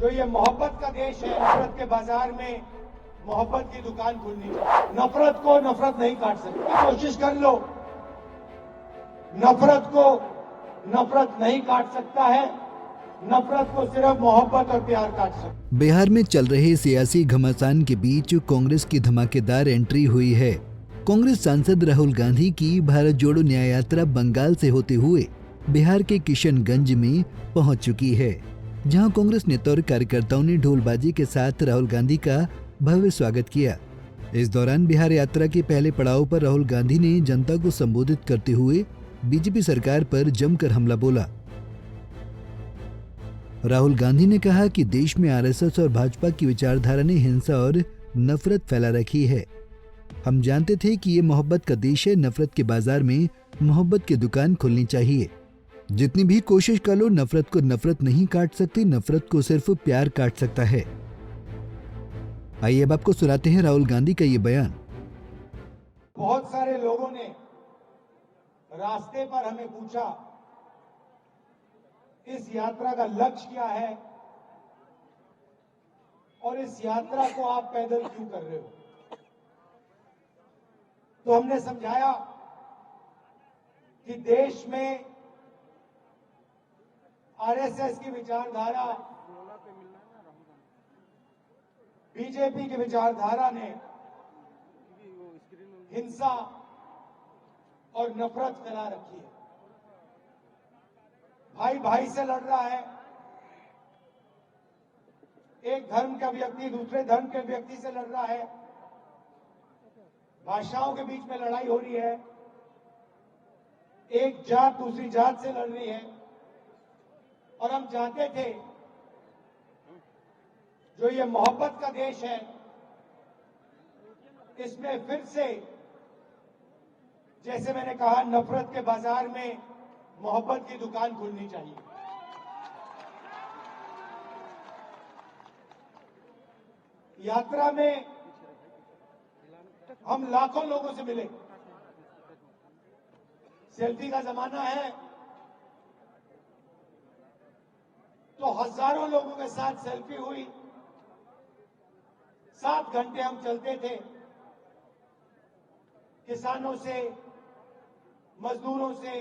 जो ये मोहब्बत का देश है, नफरत के बाजार में मोहब्बत की दुकान खुलनी चाहिए। नफरत को नफरत नहीं काट सकती। कोशिश कर लो, नफरत को नफरत नहीं काट सकता है, नफरत को सिर्फ मोहब्बत और प्यार काट सकता। बिहार में चल रहे सियासी घमासान के बीच कांग्रेस की धमाकेदार एंट्री हुई है। कांग्रेस सांसद राहुल गांधी की भारत जोड़ो न्याय यात्रा बंगाल से होते हुए बिहार के किशनगंज में पहुंच चुकी है, जहां कांग्रेस नेता और कार्यकर्ताओं ने ढोलबाजी के साथ राहुल गांधी का भव्य स्वागत किया। इस दौरान बिहार यात्रा के पहले पड़ाव पर राहुल गांधी ने जनता को संबोधित करते हुए बीजेपी सरकार पर जमकर हमला बोला। राहुल गांधी ने कहा कि देश में आरएसएस और भाजपा की विचारधारा ने हिंसा और नफरत फैला रखी है। हम जानते थे कि ये मोहब्बत का देश है, नफरत के बाजार में मोहब्बत की दुकान खुलनी चाहिए। जितनी भी कोशिश कर लो, नफरत को नफरत नहीं काट सकती, नफरत को सिर्फ प्यार काट सकता है। आइए अब आपको सुनाते हैं राहुल गांधी का ये बयान। बहुत सारे लोगों ने रास्ते पर हमें पूछा, इस यात्रा का लक्ष्य क्या है और इस यात्रा को आप पैदल क्यों कर रहे हो। तो हमने समझाया कि देश में आरएसएस की विचारधारा, बीजेपी की विचारधारा ने हिंसा और नफरत फैला रखी है। भाई भाई से लड़ रहा है, एक धर्म का व्यक्ति दूसरे धर्म के व्यक्ति से लड़ रहा है, भाषाओं के बीच में लड़ाई हो रही है, एक जात दूसरी जात से लड़ रही है। और हम चाहते थे जो ये मोहब्बत का देश है, इसमें फिर से, जैसे मैंने कहा, नफरत के बाजार में मोहब्बत की दुकान खुलनी चाहिए। यात्रा में हम लाखों लोगों से मिले। सेल्फी का जमाना है तो हजारों लोगों के साथ सेल्फी हुई। 7 घंटे हम चलते थे, किसानों से, मजदूरों से,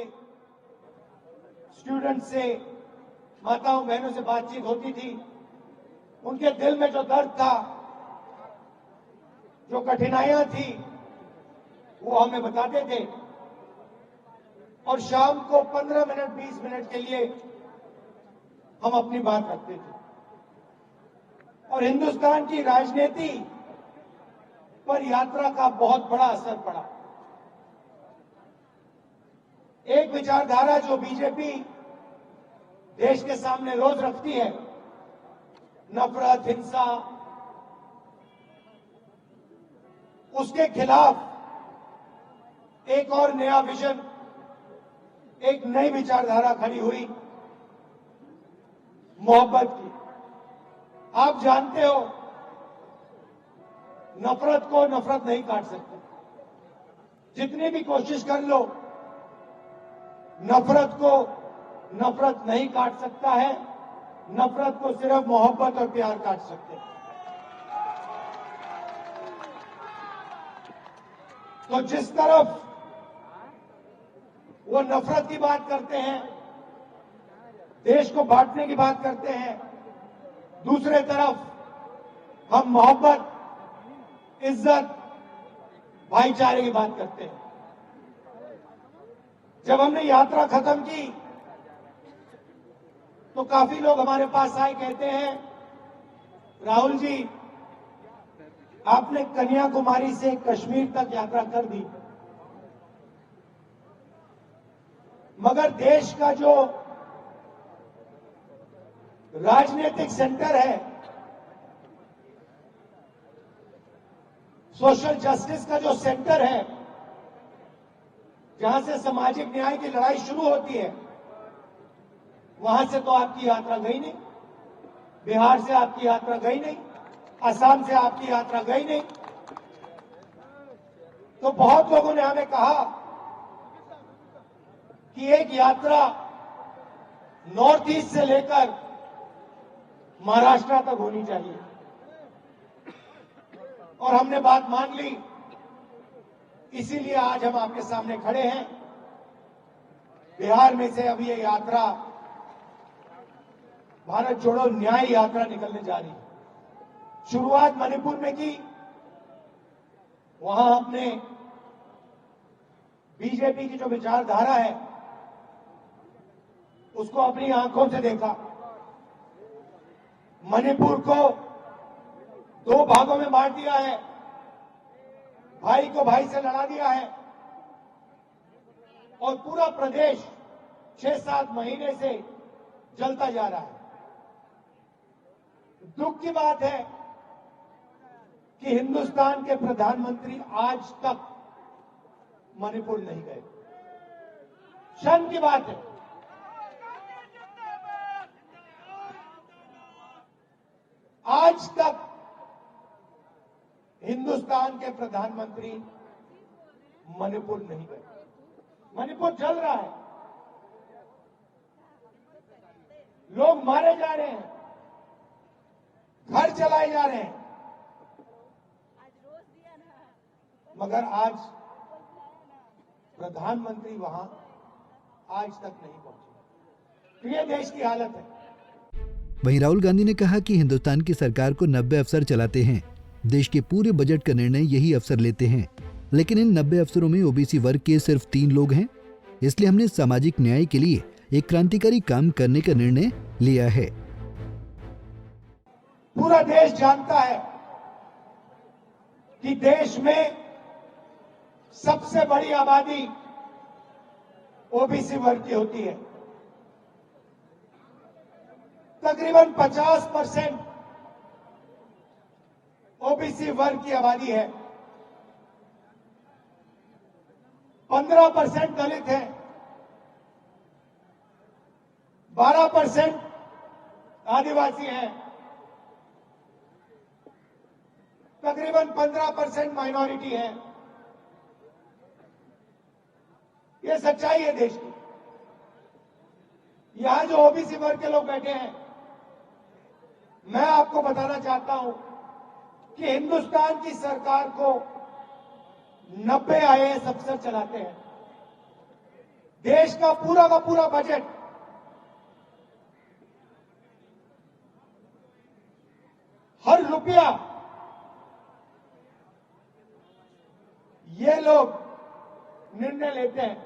स्टूडेंट से, माताओं बहनों से बातचीत होती थी। उनके दिल में जो दर्द था, जो कठिनाइयां थी, वो हमें बताते थे। और शाम को 15 मिनट 20 मिनट के लिए हम अपनी बात रखते थे। और हिंदुस्तान की राजनीति पर यात्रा का बहुत बड़ा असर पड़ा। एक विचारधारा जो बीजेपी देश के सामने रोज रखती है, नफरत, हिंसा, उसके खिलाफ एक और नया विजन, एक नई विचारधारा खड़ी हुई, मोहब्बत की। आप जानते हो, नफरत को नफरत नहीं काट सकती। जितनी भी कोशिश कर लो, नफरत को नफरत नहीं काट सकता है, नफरत को सिर्फ मोहब्बत और प्यार काट सकते हैं। तो जिस तरफ वो नफरत की बात करते हैं, देश को बांटने की बात करते हैं, दूसरे तरफ हम मोहब्बत, इज्जत, भाईचारे की बात करते हैं। जब हमने यात्रा खत्म की तो काफी लोग हमारे पास आए, कहते हैं, राहुल जी, आपने कन्याकुमारी से कश्मीर तक यात्रा कर दी, मगर देश का जो राजनीतिक सेंटर है, सोशल जस्टिस का जो सेंटर है, जहां से सामाजिक न्याय की लड़ाई शुरू होती है, वहां से तो आपकी यात्रा गई नहीं। बिहार से आपकी यात्रा गई नहीं, असम से आपकी यात्रा गई नहीं। तो बहुत लोगों ने हमें कहा कि एक यात्रा नॉर्थ ईस्ट से लेकर महाराष्ट्र तक होनी चाहिए। और हमने बात मान ली, इसीलिए आज हम आपके सामने खड़े हैं। बिहार में से अब ये यात्रा, भारत जोड़ो न्याय यात्रा निकलने जा रही है। शुरुआत मणिपुर में की, वहां हमने बीजेपी की जो विचारधारा है उसको अपनी आंखों से देखा। मणिपुर को 2 भागों में बांट दिया है, भाई को भाई से लड़ा दिया है और पूरा प्रदेश 6-7 महीने से जलता जा रहा है। दुख की बात है कि हिंदुस्तान के प्रधानमंत्री आज तक मणिपुर नहीं गए। शर्म की बात है। आज तक हिंदुस्तान के प्रधानमंत्री मणिपुर नहीं गए। मणिपुर जल रहा है, लोग मारे जा रहे हैं, घर चलाए जा रहे हैं, मगर आज प्रधानमंत्री वहां आज तक नहीं पहुंचे। ये देश की हालत है। वहीं राहुल गांधी ने कहा कि हिंदुस्तान की सरकार को 90 अफसर चलाते हैं, देश के पूरे बजट का निर्णय यही अफसर लेते हैं, लेकिन इन 90 अफसरों में ओबीसी वर्ग के सिर्फ 3 लोग हैं। इसलिए हमने सामाजिक न्याय के लिए एक क्रांतिकारी काम करने का निर्णय लिया है। पूरा देश जानता है कि देश में सबसे बड़ी आबादी ओबीसी वर्ग की होती है। तकरीबन 50% ओबीसी वर्ग की आबादी है। 15% दलित है, 12% आदिवासी है, तकरीबन 15% माइनॉरिटी है। ये सच्चाई है देश की। यहां जो ओबीसी वर्ग के लोग बैठे हैं, मैं आपको बताना चाहता हूं कि हिंदुस्तान की सरकार को 90 आईएएस अफसर चलाते हैं। देश का पूरा बजट हर रुपया ये लोग निर्णय लेते हैं।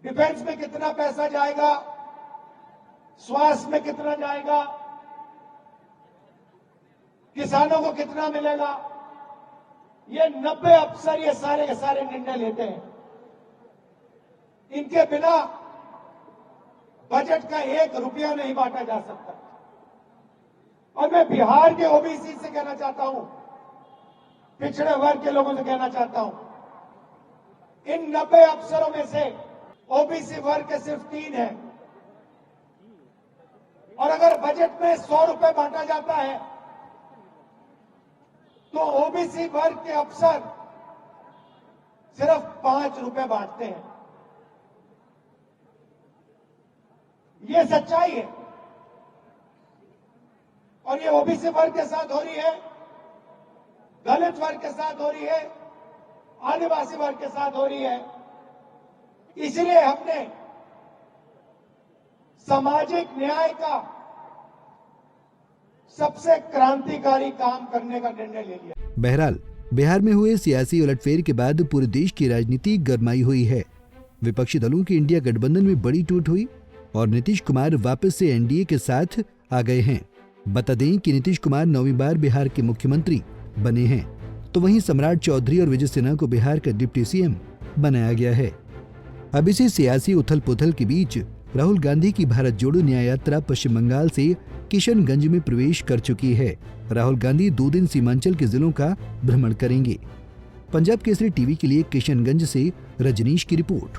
डिफेंस में कितना पैसा जाएगा, स्वास्थ्य में कितना जाएगा, किसानों को कितना मिलेगा, ये 90 अफसर ये सारे के सारे निर्णय लेते हैं। इनके बिना बजट का 1 रुपया नहीं बांटा जा सकता। और मैं बिहार के ओबीसी से कहना चाहता हूं, पिछड़े वर्ग के लोगों से कहना चाहता हूं, इन 90 अफसरों में से ओबीसी वर्ग के सिर्फ 3 हैं। और अगर बजट में 100 रुपए बांटा जाता है तो ओबीसी वर्ग के अफसर सिर्फ 5 रुपए बांटते हैं। ये सच्चाई है। और ये ओबीसी वर्ग के साथ हो रही है, दलित वर्ग के साथ हो रही है, आदिवासी वर्ग के साथ हो रही है। इसलिए हमने सामाजिक न्याय का सबसे क्रांतिकारी काम करने का निर्णय ले लिया। बहरहाल बिहार में हुए सियासी उलटफेर के बाद पूरे देश की राजनीति गरमाई हुई है। विपक्षी दलों के इंडिया गठबंधन में बड़ी टूट हुई और नीतीश कुमार वापस से एनडीए के साथ आ गए हैं। बता दें कि नीतीश कुमार 9वीं बार बिहार के मुख्यमंत्री बने हैं, तो वहीं सम्राट चौधरी और विजय सिन्हा को बिहार का डिप्टी सीएम बनाया गया है। अब इसी सियासी उथल पुथल के बीच राहुल गांधी की भारत जोड़ो न्याय यात्रा पश्चिम बंगाल से किशनगंज में प्रवेश कर चुकी है। राहुल गांधी 2 दिन सीमांचल के जिलों का भ्रमण करेंगे। पंजाब केसरी टीवी के लिए किशनगंज से रजनीश की रिपोर्ट।